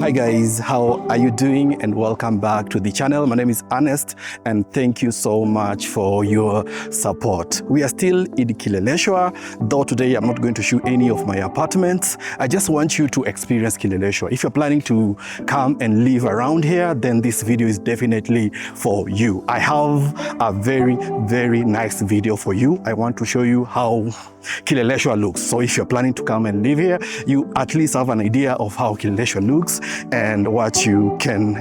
Hi guys, how are you doing? And welcome back to the channel. My name is Ernest and thank you so much for your support. We are still in Kileleshwa, though today I'm not going to show any of my apartments. I just want you to experience Kileleshwa. If you're planning to come and live around here, then this video is definitely for you. I have a very nice video for you. I want to show you how Kileleshwa looks. So if you're planning to come and live here, you at least have an idea of how Kileleshwa looks and what you can,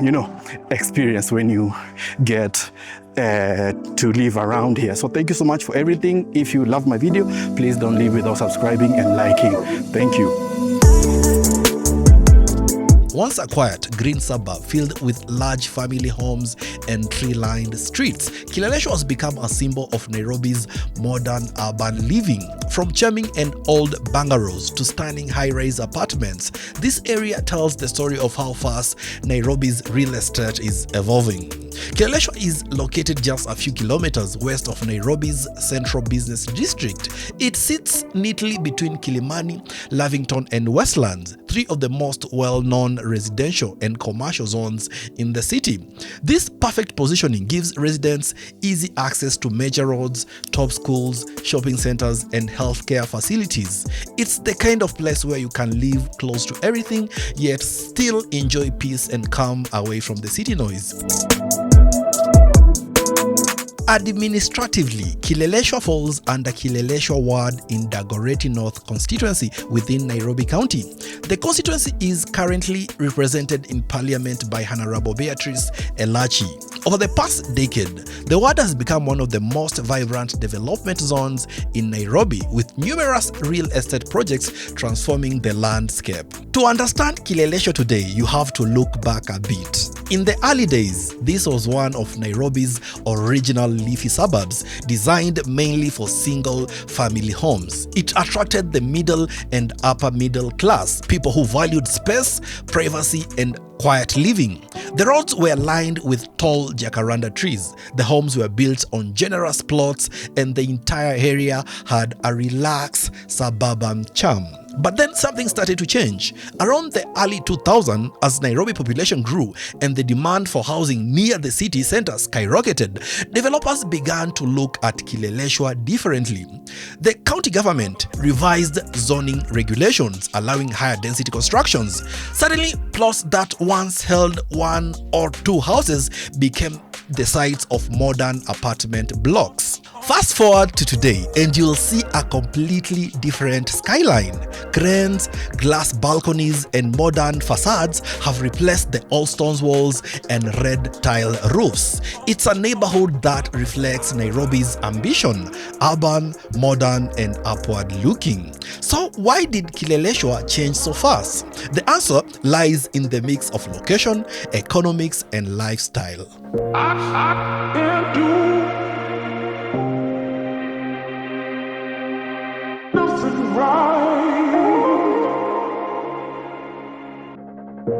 experience when you get to live around here. So thank you so much for everything. If you love my video, please don't leave without subscribing and liking. Thank you. Once a quiet, green suburb filled with large family homes and tree-lined streets, Kileleshwa has become a symbol of Nairobi's modern urban living. From charming and old bungalows to stunning high-rise apartments, this area tells the story of how fast Nairobi's real estate is evolving. Kileleshwa is located just a few kilometers west of Nairobi's central business district. It sits neatly between Kilimani, Lavington and Westlands, three of the most well-known residential and commercial zones in the city. This perfect positioning gives residents easy access to major roads, top schools, shopping centers, and healthcare facilities. It's the kind of place where you can live close to everything, yet still enjoy peace and calm away from the city noise. Administratively, Kileleshwa falls under Kileleshwa Ward in Dagoretti North constituency within Nairobi County. The constituency is currently represented in Parliament by Honorable Beatrice Elachi. Over the past decade, the ward has become one of the most vibrant development zones in Nairobi, with numerous real estate projects transforming the landscape. To understand Kileleshwa today, you have to look back a bit. In the early days, this was one of Nairobi's original leafy suburbs, designed mainly for single-family homes. It attracted the middle and upper middle class, people who valued space, privacy, and quiet living. The roads were lined with tall jacaranda trees. The homes were built on generous plots, and the entire area had a relaxed suburban charm. But then something started to change. Around the early 2000s, as Nairobi population grew and the demand for housing near the city center skyrocketed, developers began to look at Kileleshwa differently. The county government revised zoning regulations, allowing higher density constructions. Suddenly, plots that once held one or two houses became the sites of modern apartment blocks. Fast forward to today and you'll see a completely different skyline. Cranes, glass balconies and modern facades have replaced the old stone walls and red tile roofs. It's a neighborhood that reflects Nairobi's ambition, urban, modern and upward looking. So why did Kileleshwa change so fast? The answer lies in the mix of location, economics and lifestyle. I can't do nothing right.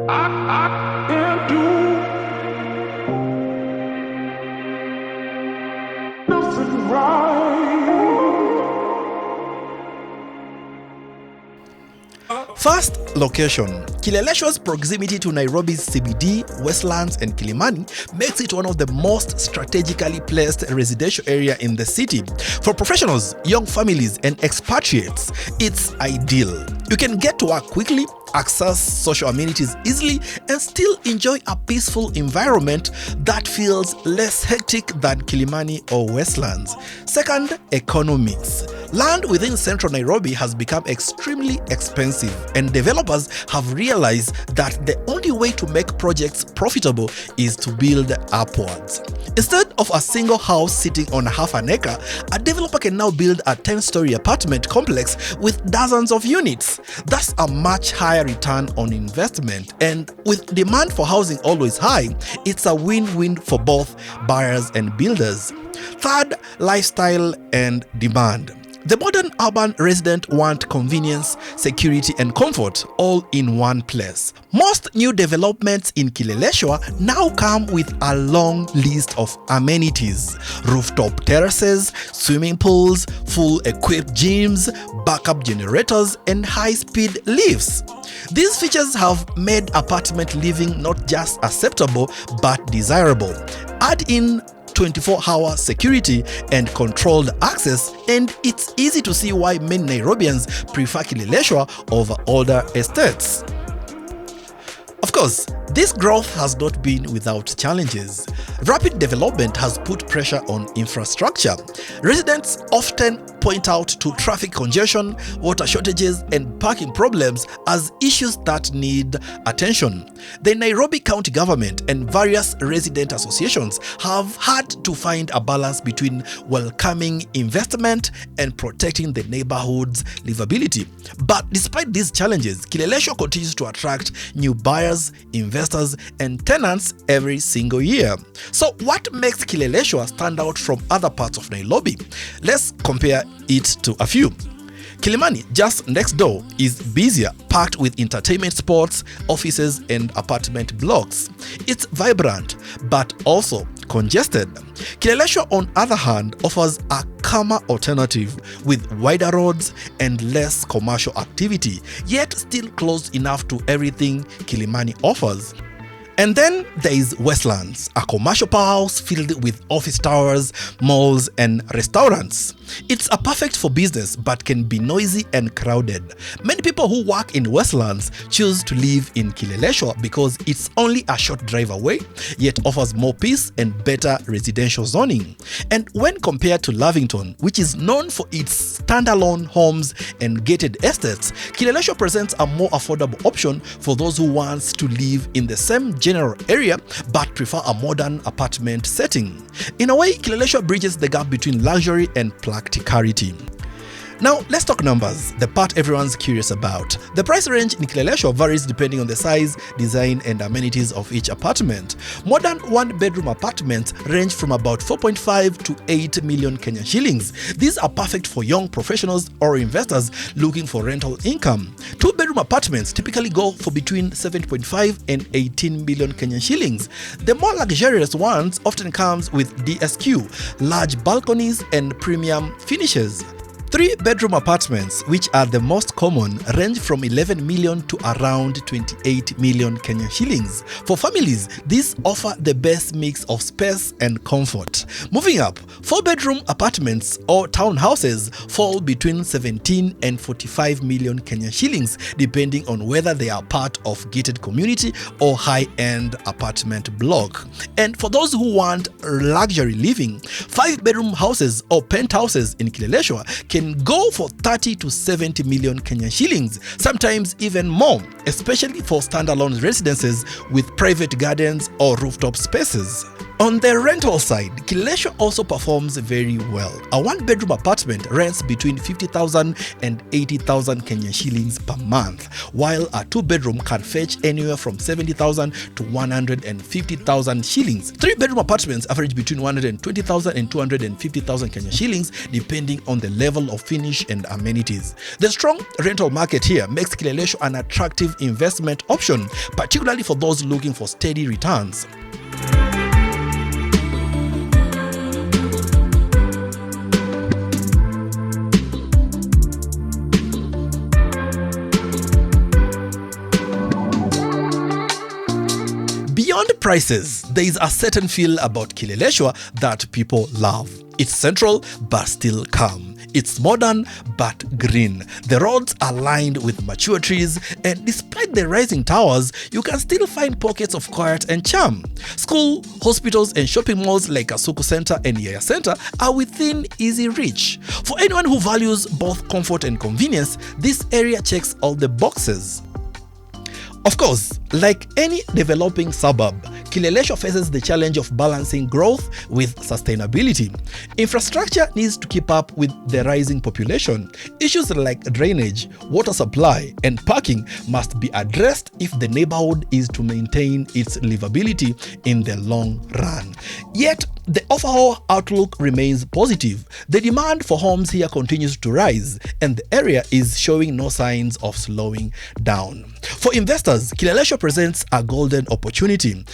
I can't do nothing right. First, location. Kileleshwa's proximity to Nairobi's CBD, Westlands and Kilimani makes it one of the most strategically placed residential area in the city. For professionals, young families and expatriates, it's ideal. You can get to work quickly, access social amenities easily, and still enjoy a peaceful environment that feels less hectic than Kilimani or Westlands. Second, economics. Land within central Nairobi has become extremely expensive, and developers have realized that the only way to make projects profitable is to build upwards. Instead of a single house sitting on half an acre, a developer can now build a 10-story apartment complex with dozens of units. That's a much higher return on investment, and with demand for housing always high, it's a win-win for both buyers and builders. Third, lifestyle and demand. The modern urban resident want convenience, security and comfort all in one place. Most new developments in Kileleshwa now come with a long list of amenities: rooftop terraces, swimming pools, full equipped gyms, backup generators and high-speed lifts. These features have made apartment living not just acceptable but desirable. Add in 24-hour security and controlled access, and it's easy to see why many Nairobians prefer Kileleshwa over older estates. Of course, this growth has not been without challenges. Rapid development has put pressure on infrastructure. Residents often point out to traffic congestion, water shortages, and parking problems as issues that need attention. The Nairobi County government and various resident associations have had to find a balance between welcoming investment and protecting the neighborhood's livability. But despite these challenges, Kileleshwa continues to attract new buyers, investors, and tenants every single year. So what makes Kileleshwa stand out from other parts of Nairobi? Let's compare it to a few. Kilimani, just next door, is busier, packed with entertainment spots, offices, and apartment blocks. It's vibrant, but also congested. Kileleshwa, on the other hand, offers a calmer alternative with wider roads and less commercial activity, yet still close enough to everything Kilimani offers. And then there is Westlands, a commercial powerhouse filled with office towers, malls, and restaurants. It's a perfect for business but can be noisy and crowded. Many people who work in Westlands choose to live in Kileleshwa because it's only a short drive away, yet offers more peace and better residential zoning. And when compared to Lavington, which is known for its standalone homes and gated estates, Kileleshwa presents a more affordable option for those who want to live in the same general area but prefer a modern apartment setting. In a way, Kileleshwa bridges the gap between luxury and practicality. Now, let's talk numbers, the part everyone's curious about. The price range in Kileleshwa varies depending on the size, design, and amenities of each apartment. Modern one-bedroom apartments range from about 4.5 to 8 million Kenyan shillings. These are perfect for young professionals or investors looking for rental income. Two-bedroom apartments typically go for between 7.5 and 18 million Kenyan shillings. The more luxurious ones often comes with DSQ, large balconies, and premium finishes. Three-bedroom apartments, which are the most common, range from 11 million to around 28 million Kenyan shillings. For families, these offer the best mix of space and comfort. Moving up, four-bedroom apartments or townhouses fall between 17 and 45 million Kenyan shillings, depending on whether they are part of gated community or high-end apartment block. And for those who want luxury living, five-bedroom houses or penthouses in Kileleshwa can go for 30 to 70 million Kenyan shillings, sometimes even more, especially for standalone residences with private gardens or rooftop spaces. On the rental side, Kileleshwa also performs very well. A one-bedroom apartment rents between 50,000 and 80,000 Kenyan shillings per month, while a two-bedroom can fetch anywhere from 70,000 to 150,000 shillings. Three-bedroom apartments average between 120,000 and 250,000 Kenyan shillings, depending on the level of finish and amenities. The strong rental market here makes Kileleshwa an attractive investment option, particularly for those looking for steady returns. Beyond prices, there is a certain feel about Kileleshwa that people love. It's central but still calm. It's modern but green. The roads are lined with mature trees, and despite the rising towers, you can still find pockets of quiet and charm. School, hospitals, and shopping malls like Kasuku Center and Yaya Center are within easy reach. For anyone who values both comfort and convenience, this area checks all the boxes. Of course, like any developing suburb, Kileleshwa faces the challenge of balancing growth with sustainability. Infrastructure needs to keep up with the rising population. Issues like drainage, water supply, and parking must be addressed if the neighborhood is to maintain its livability in the long run. Yet, The overall outlook remains positive. The demand for homes here continues to rise, and the area is showing no signs of slowing down. For investors, Kileleshwa presents a golden opportunity.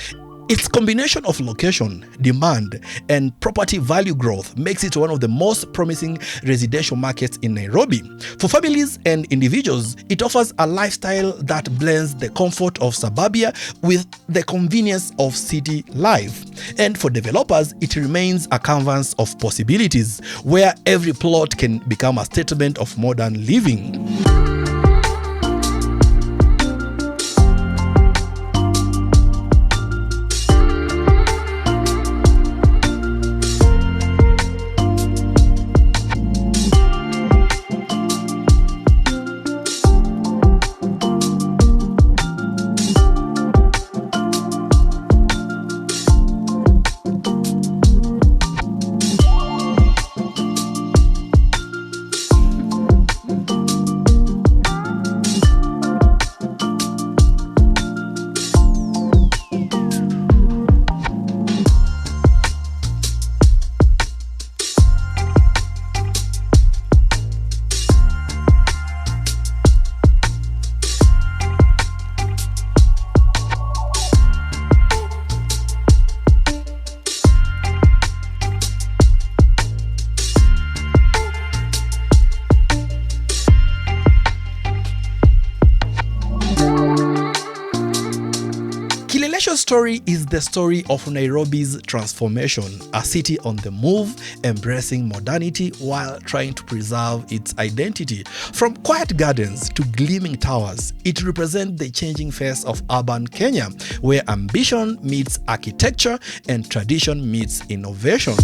Its combination of location, demand, and property value growth makes it one of the most promising residential markets in Nairobi. For families and individuals, it offers a lifestyle that blends the comfort of suburbia with the convenience of city life. And for developers, it remains a canvas of possibilities where every plot can become a statement of modern living. Kileleshwa's story is the story of Nairobi's transformation, a city on the move, embracing modernity while trying to preserve its identity. From quiet gardens to gleaming towers, it represents the changing face of urban Kenya, where ambition meets architecture and tradition meets innovation.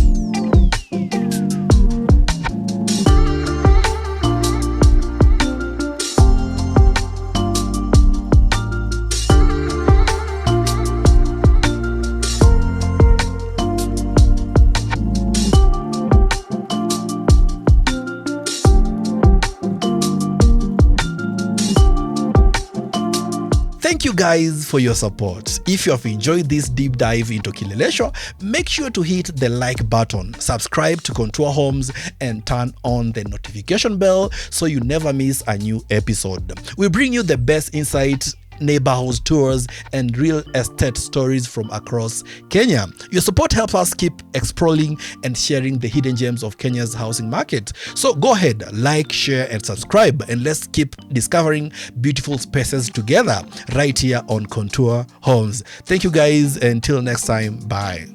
Thank you guys for your support. If you have enjoyed this deep dive into Kileleshwa, make sure to hit the like button, subscribe to Contour Homes, and turn on the notification bell so you never miss a new episode. We bring you the best insight, neighborhood tours, and real estate stories from across Kenya. Your support helps us keep exploring and sharing the hidden gems of Kenya's housing market. So go ahead, like, share, and subscribe, and let's keep discovering beautiful spaces together right here on Contour Homes. Thank you guys. Until next time, bye.